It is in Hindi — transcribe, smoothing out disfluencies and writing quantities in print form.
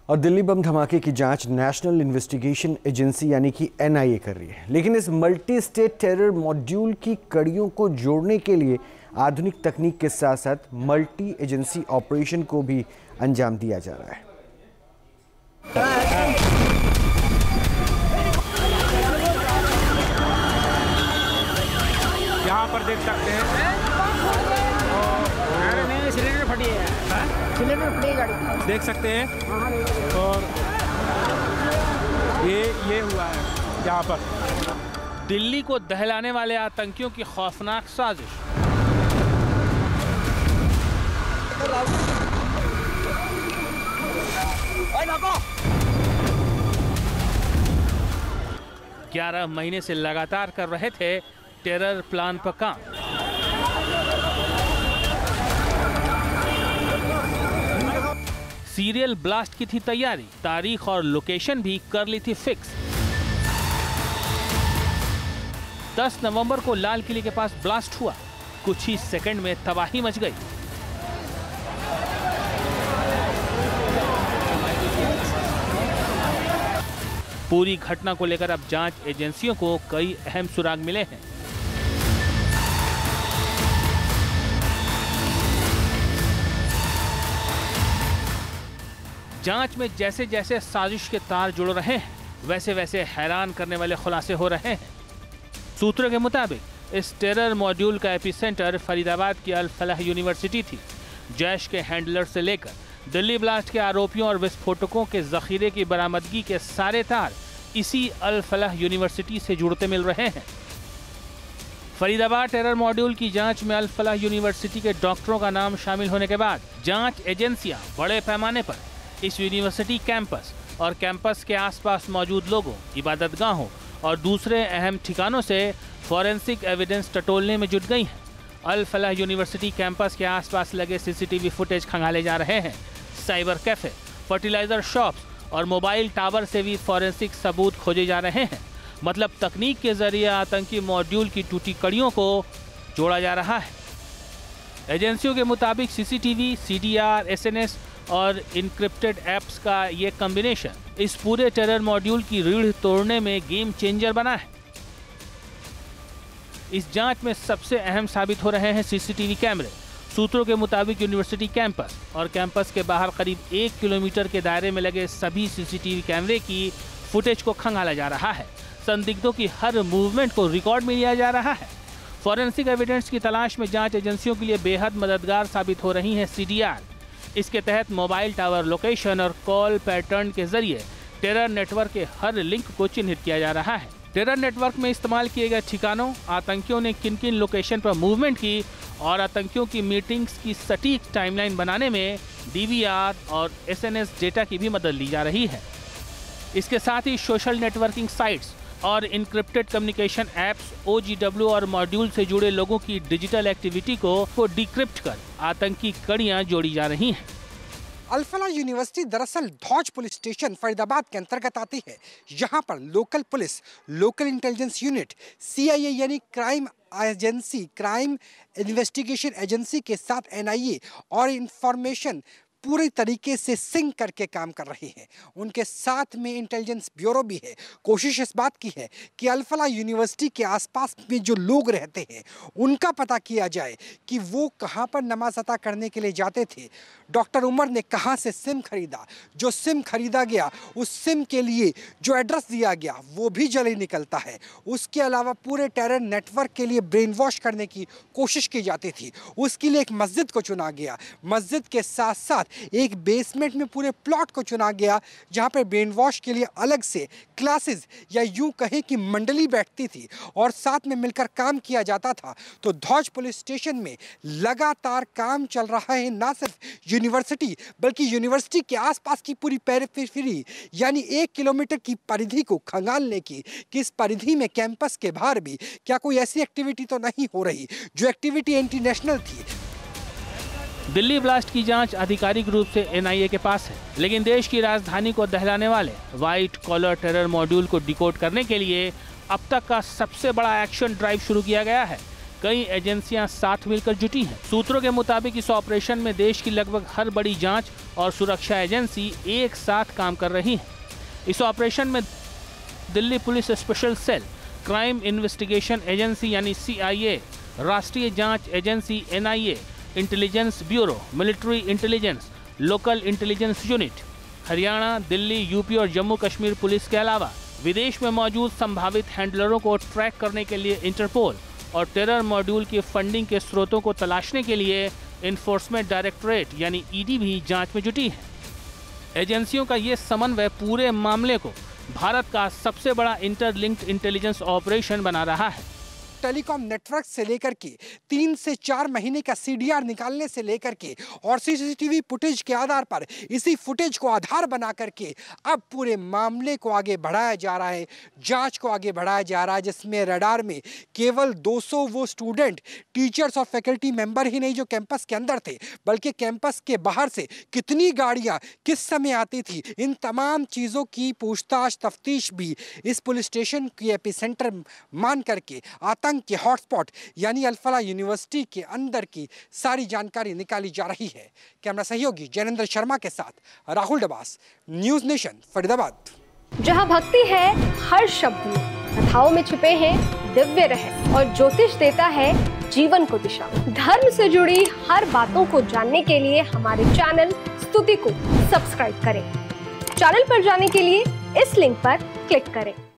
और दिल्ली बम धमाके की जांच नेशनल इन्वेस्टिगेशन एजेंसी यानी कि NIA कर रही है। लेकिन इस मल्टी स्टेट टेरर मॉड्यूल की कड़ियों को जोड़ने के लिए आधुनिक तकनीक के साथ साथ मल्टी एजेंसी ऑपरेशन को भी अंजाम दिया जा रहा है। यहाँ पर देख सकते हैं सिलेंडर फटी है, सिलेंडर फटी है गाड़ी, देख सकते हैं। और ये हुआ है यहाँ पर। दिल्ली को दहलाने वाले आतंकियों की खौफनाक साजिश। ग्यारह महीने से लगातार कर रहे थे टेरर प्लान पर काम। सीरियल ब्लास्ट की थी तैयारी, तारीख और लोकेशन भी कर ली थी फिक्स। 10 नवंबर को लाल किले के पास ब्लास्ट हुआ, कुछ ही सेकंड में तबाही मच गई। पूरी घटना को लेकर अब जांच एजेंसियों को कई अहम सुराग मिले हैं। जांच में जैसे जैसे साजिश के तार जुड़ रहे हैं, वैसे वैसे हैरान करने वाले खुलासे हो रहे हैं। सूत्रों के मुताबिक इस टेरर मॉड्यूल का एपिसेंटर फरीदाबाद की अल फलाह यूनिवर्सिटी थी। जैश के हैंडलर से लेकर दिल्ली ब्लास्ट के आरोपियों और विस्फोटकों के जखीरे की बरामदगी के सारे तार इसी अल फलाह यूनिवर्सिटी से जुड़ते मिल रहे हैं। फरीदाबाद टेरर मॉड्यूल की जांच में अल फलाह यूनिवर्सिटी के डॉक्टरों का नाम शामिल होने के बाद जांच एजेंसियां बड़े पैमाने पर इस यूनिवर्सिटी कैंपस और कैंपस के आसपास मौजूद लोगों, इबादतगाहों और दूसरे अहम ठिकानों से फॉरेंसिक एविडेंस टटोलने में जुट गई हैं। अल फलाह यूनिवर्सिटी कैंपस के आसपास लगे CCTV फुटेज खंगाले जा रहे हैं। साइबर कैफे, फर्टिलाइजर शॉप्स और मोबाइल टावर से भी फॉरेंसिक सबूत खोजे जा रहे हैं। मतलब तकनीक के जरिए आतंकी मॉड्यूल की टूटी कड़ियों को जोड़ा जा रहा है। एजेंसियों के मुताबिक CCTV, CDR, SNS और इनक्रिप्टेड ऐप्स का ये कॉम्बिनेशन इस पूरे टेरर मॉड्यूल की रीढ़ तोड़ने में गेम चेंजर बना है। इस जांच में सबसे अहम साबित हो रहे हैं CCTV कैमरे। सूत्रों के मुताबिक यूनिवर्सिटी कैंपस और कैंपस के बाहर करीब 1 किलोमीटर के दायरे में लगे सभी CCTV कैमरे की फुटेज को खंगाला जा रहा है। संदिग्धों की हर मूवमेंट को रिकॉर्ड में लिया जा रहा है। फॉरेंसिक एविडेंस की तलाश में जांच एजेंसियों के लिए बेहद मददगार साबित हो रही है CDR। इसके तहत मोबाइल टावर लोकेशन और कॉल पैटर्न के जरिए टेरर नेटवर्क के हर लिंक को चिन्हित किया जा रहा है। टेरर नेटवर्क में इस्तेमाल किए गए ठिकानों, आतंकियों ने किन किन लोकेशन पर मूवमेंट की और आतंकियों की मीटिंग्स की सटीक टाइमलाइन बनाने में DVR और SNS डेटा की भी मदद ली जा रही है। इसके साथ ही सोशल नेटवर्किंग साइट्स और इनक्रिप्टेड कम्युनिकेशन ऐप्स, OGW और मॉड्यूल से जुड़े लोगों की डिजिटल एक्टिविटी को डिक्रिप्ट कर आतंकी कड़ियां जोड़ी जा रही हैं। अल फलाह यूनिवर्सिटी दरअसल धौज पुलिस स्टेशन फरीदाबाद के अंतर्गत आती है। यहाँ पर local police, local intelligence unit, CIA यानी crime agency, crime investigation agency के साथ NIA और इंफॉर्मेशन पूरी तरीके से सिंक करके काम कर रही है। उनके साथ में इंटेलिजेंस ब्यूरो भी है। कोशिश इस बात की है कि अल फलाह यूनिवर्सिटी के आसपास में जो लोग रहते हैं उनका पता किया जाए कि वो कहाँ पर नमाज अता करने के लिए जाते थे। डॉक्टर उमर ने कहाँ से सिम खरीदा, जो सिम खरीदा गया उस सिम के लिए जो एड्रेस दिया गया वो भी जल्दी निकलता है। उसके अलावा पूरे टेरर नेटवर्क के लिए ब्रेन वॉश करने की कोशिश की जाती थी। उसके लिए एक मस्जिद को चुना गया। मस्जिद के साथ साथ एक बेसमेंट में पूरे प्लॉट को चुना गया जहां पर ब्रेन वॉश के लिए अलग से क्लासेस या यूं कहें कि मंडली बैठती थी और साथ में मिलकर काम किया जाता था। तो धौज पुलिस स्टेशन में लगातार काम चल रहा है, ना सिर्फ यूनिवर्सिटी बल्कि यूनिवर्सिटी के आसपास की पूरी पेरिफेरी यानी 1 किलोमीटर की परिधि को खंगालने की कि इस परिधि में कैंपस के बाहर भी क्या कोई ऐसी एक्टिविटी तो नहीं हो रही जो एक्टिविटी इंटरनेशनल थी। दिल्ली ब्लास्ट की जांच आधिकारिक रूप से NIA के पास है, लेकिन देश की राजधानी को दहलाने वाले व्हाइट कॉलर टेरर मॉड्यूल को डिकोड करने के लिए अब तक का सबसे बड़ा एक्शन ड्राइव शुरू किया गया है। कई एजेंसियां साथ मिलकर जुटी हैं। सूत्रों के मुताबिक इस ऑपरेशन में देश की लगभग हर बड़ी जांच और सुरक्षा एजेंसी एक साथ काम कर रही है। इस ऑपरेशन में Delhi police special cell, crime investigation agency यानी CIA, राष्ट्रीय जांच agency NIA, intelligence bureau, military intelligence, local intelligence unit, Haryana, Delhi, UP और जम्मू कश्मीर पुलिस के अलावा विदेश में मौजूद संभावित हैंडलरों को ट्रैक करने के लिए इंटरपोल और टेरर मॉड्यूल की फंडिंग के स्रोतों को तलाशने के लिए इन्फोर्समेंट डायरेक्टरेट यानी ED भी जांच में जुटी है। एजेंसियों का ये समन्वय पूरे मामले को भारत का सबसे बड़ा इंटरलिंक्ड इंटेलिजेंस ऑपरेशन बना रहा है। टेलीकॉम नेटवर्क से लेकर के 3 से 4 महीने का CDR निकालने से लेकर के और CCTV फुटेज के आधार पर इसी फुटेज को आधार बना करके अब पूरे मामले को आगे बढ़ाया जा रहा है, जांच को आगे बढ़ाया जा रहा है, जिसमें रडार में केवल 200 वो स्टूडेंट, टीचर्स और फैकल्टी मेंबर ही नहीं जो कैंपस के अंदर थे, बल्कि कैंपस के बाहर से कितनी गाड़ियां किस समय आती थी, इन तमाम चीज़ों की पूछताछ तफ्तीश भी इस पुलिस स्टेशन की एपिसेंटर मान करके आतंक के हॉटस्पॉट यानी अल-फलाह यूनिवर्सिटी के अंदर की सारी जानकारी निकाली जा रही है। कैमरा सहयोगी जैनेंद्र शर्मा के साथ राहुल डबास, न्यूज़ नेशन, फरीदाबाद। जहां भक्ति है हर शब्द में, कथाओं में छिपे हैं दिव्य रहस्य और ज्योतिष देता है जीवन को दिशा। धर्म से जुड़ी हर बातों को जानने के लिए हमारे चैनल स्तुति को सब्सक्राइब करें। चैनल पर जाने के लिए इस लिंक पर क्लिक करें।